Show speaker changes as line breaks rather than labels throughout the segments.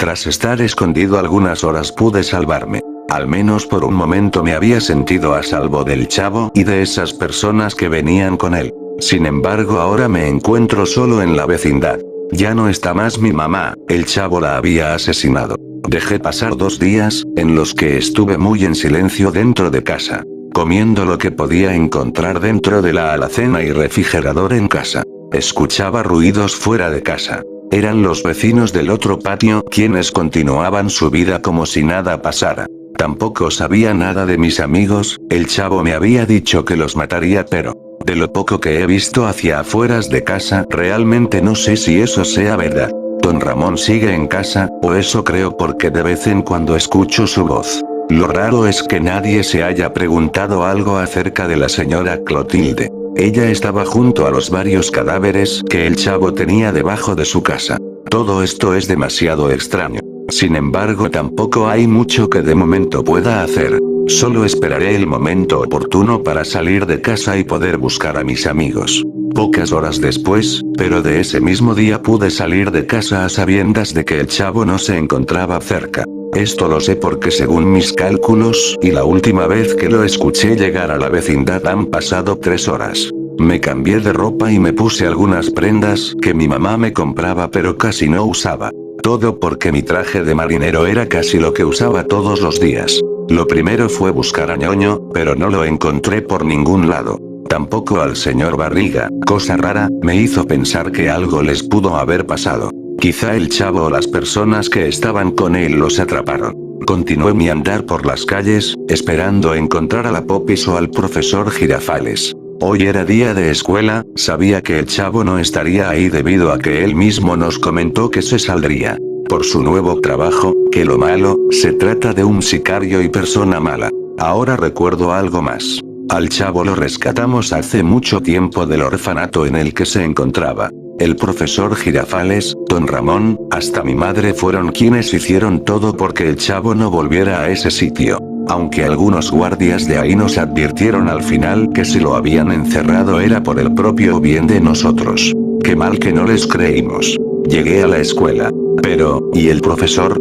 Tras estar escondido algunas horas pude salvarme. Al menos por un momento me había sentido a salvo del chavo y de esas personas que venían con él. Sin embargo, ahora me encuentro solo en la vecindad. Ya no está más mi mamá, el chavo la había asesinado. Dejé pasar 2 días, en los que estuve muy en silencio dentro de casa, comiendo lo que podía encontrar dentro de la alacena y refrigerador en casa. Escuchaba ruidos fuera de casa. Eran los vecinos del otro patio quienes continuaban su vida como si nada pasara. Tampoco sabía nada de mis amigos, el chavo me había dicho que los mataría, pero de lo poco que he visto hacia afueras de casa, realmente no sé si eso sea verdad. Don Ramón sigue en casa, o eso creo porque de vez en cuando escucho su voz. Lo raro es que nadie se haya preguntado algo acerca de la señora Clotilde. Ella estaba junto a los varios cadáveres que el chavo tenía debajo de su casa. Todo esto es demasiado extraño. Sin embargo, tampoco hay mucho que de momento pueda hacer. Solo esperaré el momento oportuno para salir de casa y poder buscar a mis amigos. Pocas horas después, pero de ese mismo día pude salir de casa a sabiendas de que el chavo no se encontraba cerca. Esto lo sé porque según mis cálculos, y la última vez que lo escuché llegar a la vecindad han pasado 3 horas. Me cambié de ropa y me puse algunas prendas que mi mamá me compraba pero casi no usaba. Todo porque mi traje de marinero era casi lo que usaba todos los días. Lo primero fue buscar a ñoño, pero no lo encontré por ningún lado. Tampoco al señor Barriga, cosa rara, me hizo pensar que algo les pudo haber pasado. Quizá el chavo o las personas que estaban con él los atraparon. Continué mi andar por las calles, esperando encontrar a la Popis o al profesor Girafales. Hoy era día de escuela, sabía que el chavo no estaría ahí debido a que él mismo nos comentó que se saldría por su nuevo trabajo, que lo malo, se trata de un sicario y persona mala. Ahora recuerdo algo más. Al chavo lo rescatamos hace mucho tiempo del orfanato en el que se encontraba. El profesor Girafales, don Ramón, hasta mi madre fueron quienes hicieron todo porque el chavo no volviera a ese sitio. Aunque algunos guardias de ahí nos advirtieron al final que si lo habían encerrado era por el propio bien de nosotros. Qué mal que no les creímos. Llegué a la escuela. Pero, ¿y el profesor?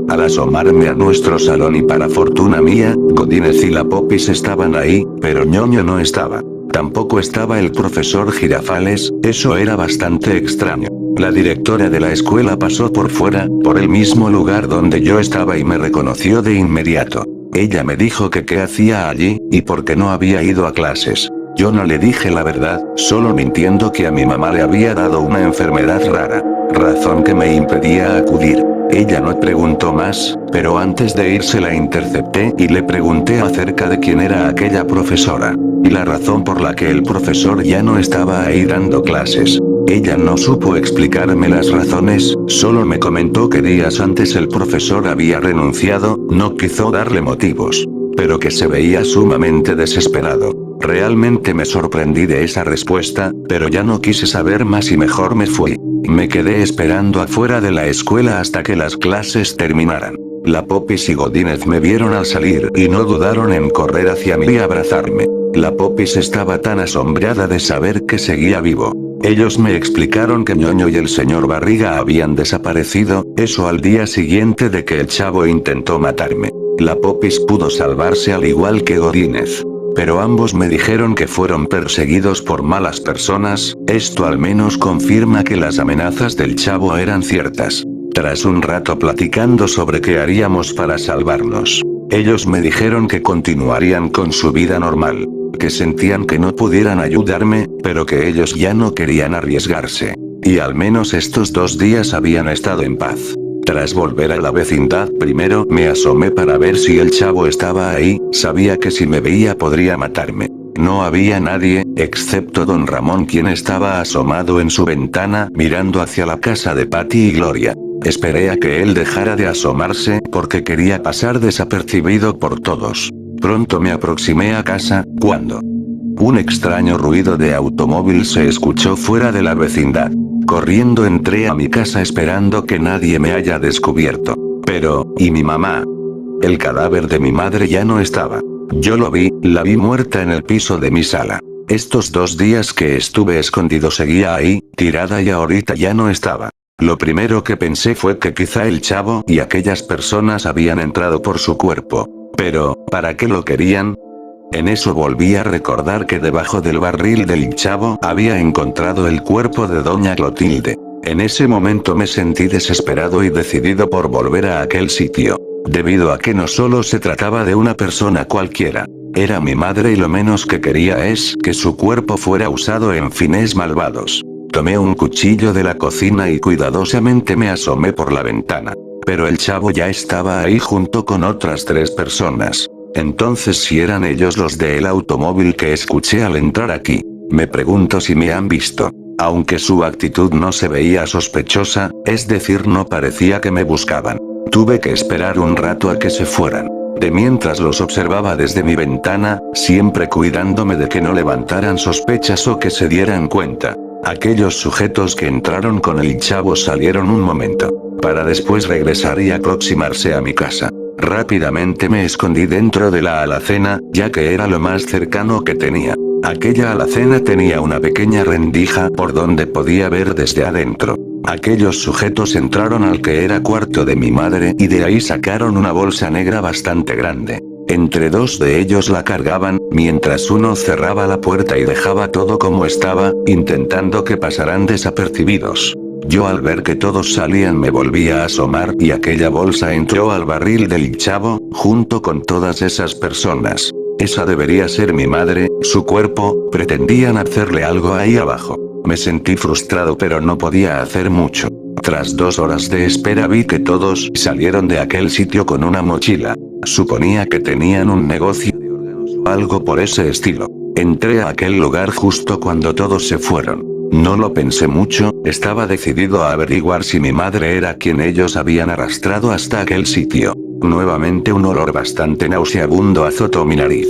Al asomarme a nuestro salón y para fortuna mía, Godínez y la Popis estaban ahí, pero ñoño no estaba. Tampoco estaba el profesor Girafales, eso era bastante extraño. La directora de la escuela pasó por fuera, por el mismo lugar donde yo estaba y me reconoció de inmediato. Ella me dijo que qué hacía allí, y por qué no había ido a clases. Yo no le dije la verdad, solo mintiendo que a mi mamá le había dado una enfermedad rara, razón que me impedía acudir. Ella no preguntó más, pero antes de irse la intercepté y le pregunté acerca de quién era aquella profesora, y la razón por la que el profesor ya no estaba ahí dando clases. Ella no supo explicarme las razones, solo me comentó que días antes el profesor había renunciado, no quiso darle motivos, pero que se veía sumamente desesperado. Realmente me sorprendí de esa respuesta, pero ya no quise saber más y mejor me fui. Me quedé esperando afuera de la escuela hasta que las clases terminaran. La Popis y Godínez me vieron al salir y no dudaron en correr hacia mí y abrazarme. La Popis estaba tan asombrada de saber que seguía vivo. Ellos me explicaron que ñoño y el señor Barriga habían desaparecido, eso al día siguiente de que el chavo intentó matarme. La Popis pudo salvarse al igual que Godínez. Pero ambos me dijeron que fueron perseguidos por malas personas, esto al menos confirma que las amenazas del chavo eran ciertas. Tras un rato platicando sobre qué haríamos para salvarnos, ellos me dijeron que continuarían con su vida normal, que sentían que no pudieran ayudarme, pero que ellos ya no querían arriesgarse. Y al menos estos 2 días habían estado en paz. Tras volver a la vecindad primero me asomé para ver si el chavo estaba ahí, sabía que si me veía podría matarme. No había nadie, excepto don Ramón quien estaba asomado en su ventana mirando hacia la casa de Patty y Gloria. Esperé a que él dejara de asomarse porque quería pasar desapercibido por todos. Pronto me aproximé a casa, cuando un extraño ruido de automóvil se escuchó fuera de la vecindad. Corriendo entré a mi casa esperando que nadie me haya descubierto. Pero, ¿y mi mamá? El cadáver de mi madre ya no estaba. Yo lo vi, la vi muerta en el piso de mi sala. Estos 2 días que estuve escondido seguía ahí, tirada y ahorita ya no estaba. Lo primero que pensé fue que quizá el chavo y aquellas personas habían entrado por su cuerpo. Pero, ¿para qué lo querían? En eso volví a recordar que debajo del barril del chavo había encontrado el cuerpo de doña Clotilde. En ese momento me sentí desesperado y decidido por volver a aquel sitio. Debido a que no solo se trataba de una persona cualquiera. Era mi madre y lo menos que quería es que su cuerpo fuera usado en fines malvados. Tomé un cuchillo de la cocina y cuidadosamente me asomé por la ventana. Pero el chavo ya estaba ahí junto con otras 3 personas. Entonces, si eran ellos los del automóvil que escuché al entrar aquí. Me pregunto si me han visto. Aunque su actitud no se veía sospechosa, es decir, no parecía que me buscaban. Tuve que esperar un rato a que se fueran. De mientras los observaba desde mi ventana, siempre cuidándome de que no levantaran sospechas o que se dieran cuenta. Aquellos sujetos que entraron con el chavo salieron un momento, para después regresar y aproximarse a mi casa. Rápidamente me escondí dentro de la alacena, ya que era lo más cercano que tenía. Aquella alacena tenía una pequeña rendija por donde podía ver desde adentro. Aquellos sujetos entraron al que era cuarto de mi madre y de ahí sacaron una bolsa negra bastante grande. Entre 2 de ellos la cargaban, mientras uno cerraba la puerta y dejaba todo como estaba, intentando que pasaran desapercibidos. Yo al ver que todos salían me volví a asomar y aquella bolsa entró al barril del chavo, junto con todas esas personas. Esa debería ser mi madre, su cuerpo, pretendían hacerle algo ahí abajo. Me sentí frustrado pero no podía hacer mucho. Tras 2 horas de espera vi que todos salieron de aquel sitio con una mochila. Suponía que tenían un negocio de órganos o algo por ese estilo. Entré a aquel lugar justo cuando todos se fueron. No lo pensé mucho, estaba decidido a averiguar si mi madre era quien ellos habían arrastrado hasta aquel sitio. Nuevamente un olor bastante nauseabundo azotó mi nariz.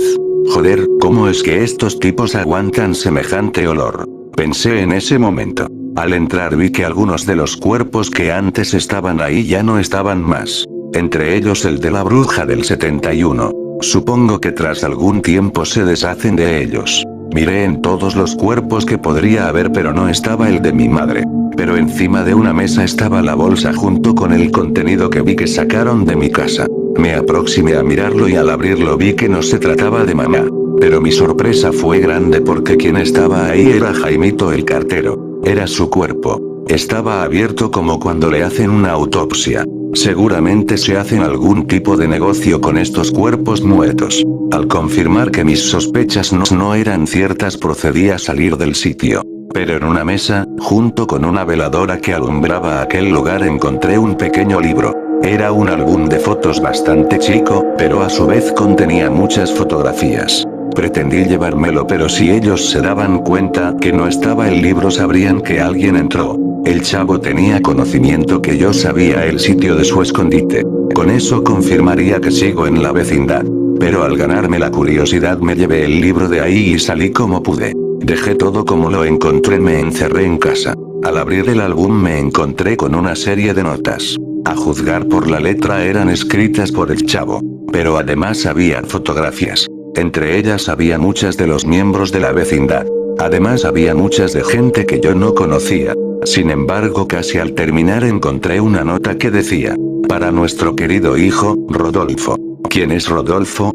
Joder, ¿cómo es que estos tipos aguantan semejante olor? Pensé en ese momento. Al entrar vi que algunos de los cuerpos que antes estaban ahí ya no estaban más. Entre ellos el de la bruja del 71. Supongo que tras algún tiempo se deshacen de ellos. Miré en todos los cuerpos que podría haber pero no estaba el de mi madre. Pero encima de una mesa estaba la bolsa junto con el contenido que vi que sacaron de mi casa. Me aproximé a mirarlo y al abrirlo vi que no se trataba de mamá. Pero mi sorpresa fue grande porque quien estaba ahí era Jaimito el cartero. Era su cuerpo. Estaba abierto como cuando le hacen una autopsia. Seguramente se hacen algún tipo de negocio con estos cuerpos muertos. Al confirmar que mis sospechas no eran ciertas procedí a salir del sitio. Pero en una mesa, junto con una veladora que alumbraba aquel lugar encontré un pequeño libro. Era un álbum de fotos bastante chico, pero a su vez contenía muchas fotografías. Pretendí llevármelo pero si ellos se daban cuenta que no estaba el libro sabrían que alguien entró. El chavo tenía conocimiento que yo sabía el sitio de su escondite. Con eso confirmaría que sigo en la vecindad. Pero al ganarme la curiosidad me llevé el libro de ahí y salí como pude. Dejé todo como lo encontré, me encerré en casa. Al abrir el álbum me encontré con una serie de notas. A juzgar por la letra eran escritas por el chavo. Pero además había fotografías. Entre ellas había muchas de los miembros de la vecindad. Además había muchas de gente que yo no conocía. Sin embargo, casi al terminar encontré una nota que decía: para nuestro querido hijo, Rodolfo. ¿Quién es Rodolfo?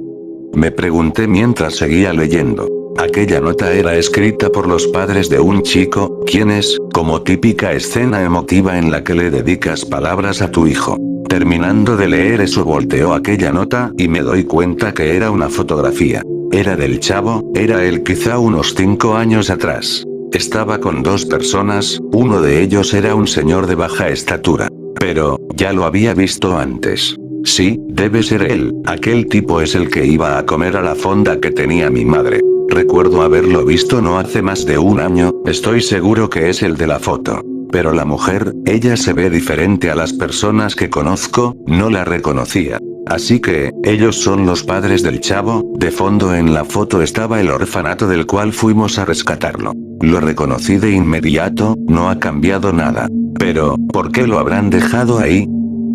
Me pregunté mientras seguía leyendo. Aquella nota era escrita por los padres de un chico, quienes, como típica escena emotiva en la que le dedicas palabras a tu hijo. Terminando de leer eso volteó aquella nota y me doy cuenta que era una fotografía. Era del chavo, era él quizá unos 5 años atrás. Estaba con 2 personas, uno de ellos era un señor de baja estatura. Pero, ya lo había visto antes. Sí, debe ser él, aquel tipo es el que iba a comer a la fonda que tenía mi madre. Recuerdo haberlo visto no hace más de 1 año, estoy seguro que es el de la foto. Pero la mujer, ella se ve diferente a las personas que conozco, no la reconocía. Así que, ellos son los padres del chavo, de fondo en la foto estaba el orfanato del cual fuimos a rescatarlo. Lo reconocí de inmediato, no ha cambiado nada. Pero, ¿por qué lo habrán dejado ahí?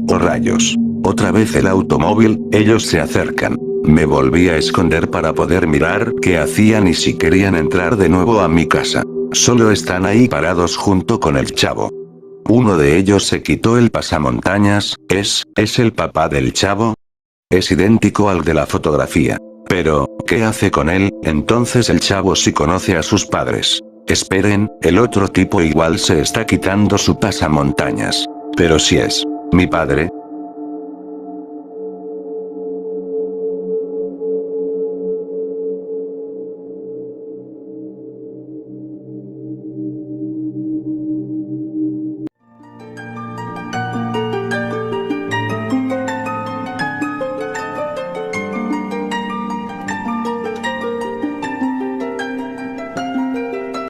¡Oh rayos! Otra vez el automóvil, ellos se acercan. Me volví a esconder para poder mirar qué hacían y si querían entrar de nuevo a mi casa. Solo están ahí parados junto con el chavo. Uno de ellos se quitó el pasamontañas, ¿es el papá del chavo? Es idéntico al de la fotografía. Pero, ¿qué hace con él? Entonces el chavo sí conoce a sus padres. Esperen, el otro tipo igual se está quitando su pasamontañas. Pero si es mi padre,